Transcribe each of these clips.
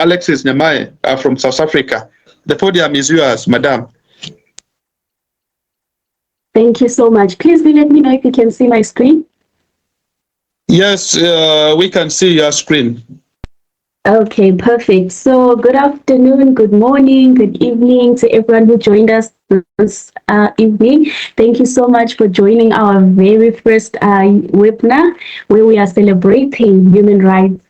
Alexis Nyamayi from South Africa. The podium is yours, Madam. Thank you so much. Please do let me know if you can see my screen. Yes, we can see your screen. Okay, perfect. So good afternoon, good morning, good evening to everyone who joined us this evening. Thank you so much for joining our very first webinar where we are celebrating human rights.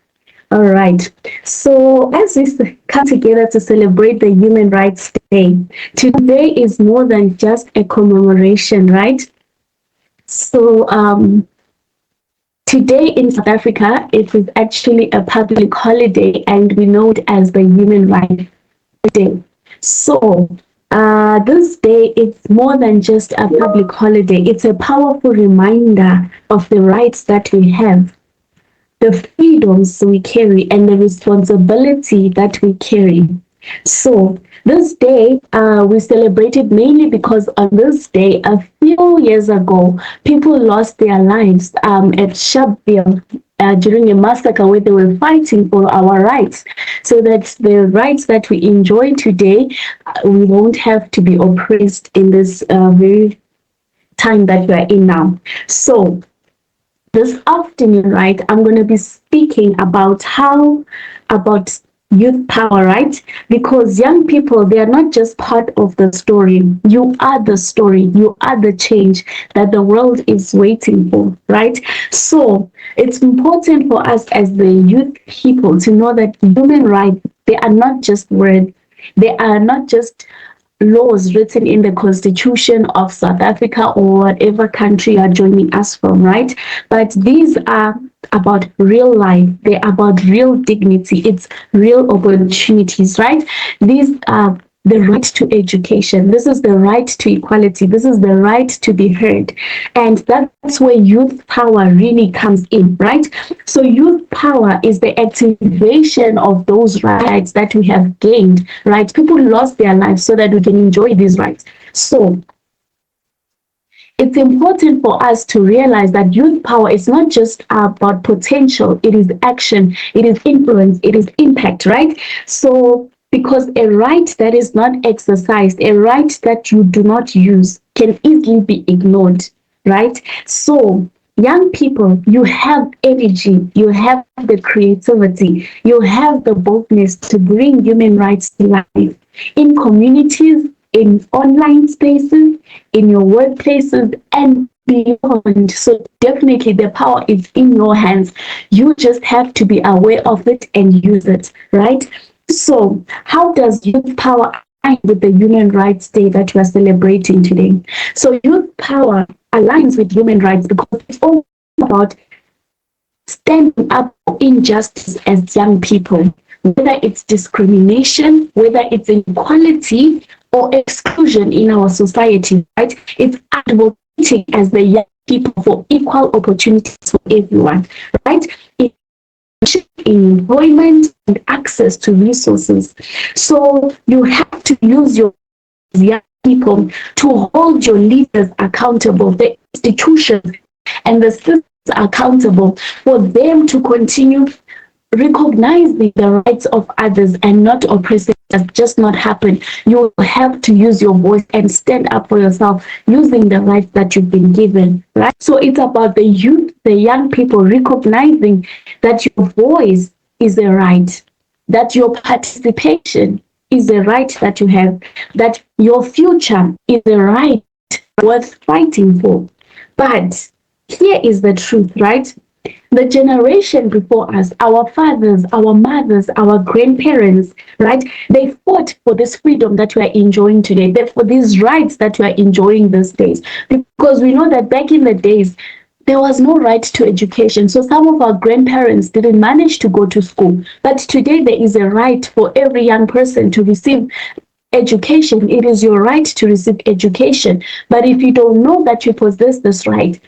All right. So as we come together to celebrate the Human Rights Day, today is more than just a commemoration, right? So today in South Africa, it is actually a public holiday and we know it as the Human Rights Day. So this day, it's more than just a public holiday. It's a powerful reminder of the rights that we have, the freedoms we carry, and the responsibility that we carry. So this day, we celebrated mainly because on this day, a few years ago, people lost their lives at Sharpeville during a massacre where they were fighting for our rights, so that the rights that we enjoy today, we won't have to be oppressed in this very time that we are in now. So this afternoon, right, I'm going to be speaking about about youth power, right? Because young people, they are not just part of the story. You are the story. You are the change that the world is waiting for, right? So it's important for us as the youth people to know that human rights, they are not just words. They are not just laws written in the constitution of South Africa or whatever country you are joining us from, right? But these are about real life. They're about real dignity. It's real opportunities, right? These are the right to education. This is the right to equality. This is the right to be heard. And that's where youth power really comes in, right? So youth power is the activation of those rights that we have gained, right? People lost their lives so that we can enjoy these rights. So it's important for us to realize that youth power is not just about potential, it is action, it is influence, it is impact, right? So because a right that is not exercised, a right that you do not use can easily be ignored, right? So young people, you have energy, you have the creativity, you have the boldness to bring human rights to life in communities, in online spaces, in your workplaces, and beyond. So definitely the power is in your hands. You just have to be aware of it and use it, right? So how does youth power align with the Human Rights Day that we are celebrating today? So youth power aligns with human rights because it's all about standing up for injustice as young people, whether it's discrimination, whether it's inequality or exclusion in our society, right? It's advocating as the young people for equal opportunities for everyone, right? In employment and access to resources. So you have to use your young people to hold your leaders accountable, the institutions and the systems accountable, for them to continue recognizing the rights of others and not oppressing that just not happen. You have to use your voice and stand up for yourself using the rights that you've been given, right? So it's about the youth, the young people recognizing that your voice is a right, that your participation is a right that you have, that your future is a right worth fighting for. But here is the truth, right? The generation before us, our fathers, our mothers, our grandparents, right? They fought for this freedom that we are enjoying today, for these rights that we are enjoying these days. Because we know that back in the days, there was no right to education. So some of our grandparents didn't manage to go to school. But today there is a right for every young person to receive education. It is your right to receive education. But if you don't know that you possess this right,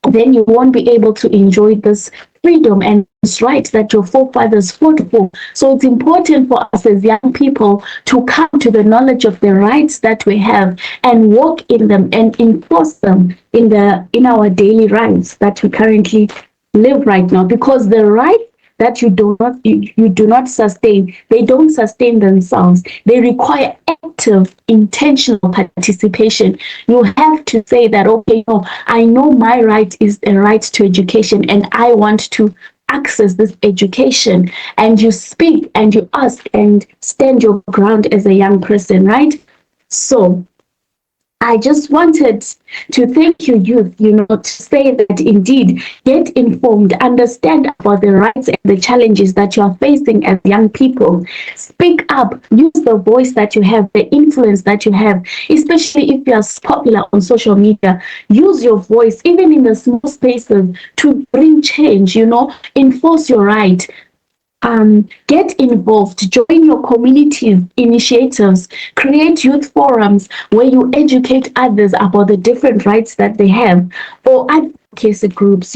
then you won't be able to enjoy this freedom and this right that your forefathers fought for. So it's important for us as young people to come to the knowledge of the rights that we have and walk in them and enforce them in our daily lives that we currently live right now. Because the right that you do not sustain, they don't sustain themselves. They require active, intentional participation. You have to say that, okay, no, I know my right is a right to education, and I want to access this education. And you speak and you ask and stand your ground as a young person, right? So I just wanted to thank you, youth, to say that indeed, get informed, understand about the rights and the challenges that you are facing as young people. Speak up, use the voice that you have, the influence that you have, especially if you are popular on social media. Use your voice, even in the small spaces, to bring change, enforce your right. Get involved, join your community initiatives, create youth forums where you educate others about the different rights that they have, or advocacy groups,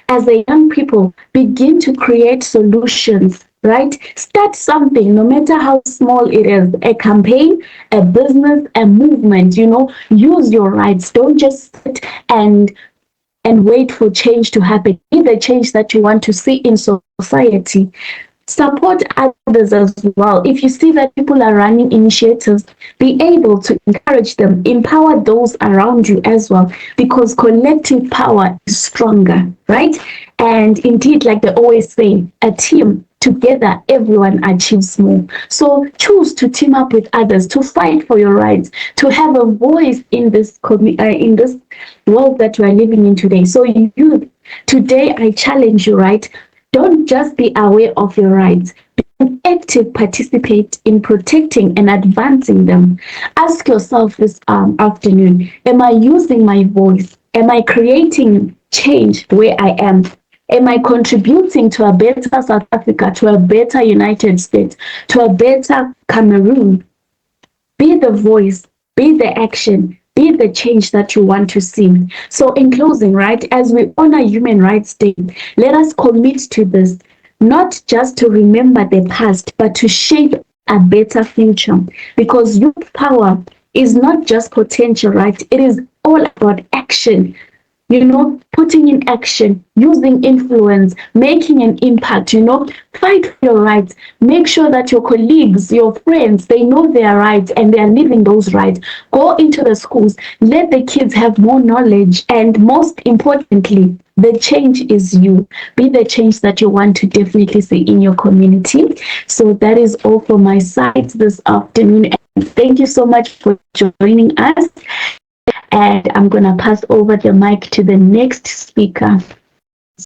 as a young people, begin to create solutions, right? Start something, no matter how small it is, a campaign, a business, a movement, use your rights. Don't just sit and wait for change to happen. Be the change that you want to see in society. Support others as well. If you see that people are running initiatives, be able to encourage them, empower those around you as well, because collective power is stronger, right? And indeed, like they always say, a team together, everyone achieves more. So choose to team up with others, to fight for your rights, to have a voice in this world that we are living in today. So you, today I challenge you, right? Don't just be aware of your rights. Be an active participate in protecting and advancing them. Ask yourself this afternoon, am I using my voice? Am I creating change where I am? Am I contributing to a better South Africa, to a better United States, to a better Cameroon? Be the voice, be the action, be the change that you want to see. So in closing, right, as we honor Human Rights Day, let us commit to this, not just to remember the past, but to shape a better future. Because youth power is not just potential, right? It is all about action. Putting in action, using influence, making an impact, fight for your rights. Make sure that your colleagues, your friends, they know their rights and they are living those rights. Go into the schools, let the kids have more knowledge, and most importantly, the change is you. Be the change that you want to definitely see in your community. So that is all from my side this afternoon. And thank you so much for joining us. And I'm going to pass over the mic to the next speaker.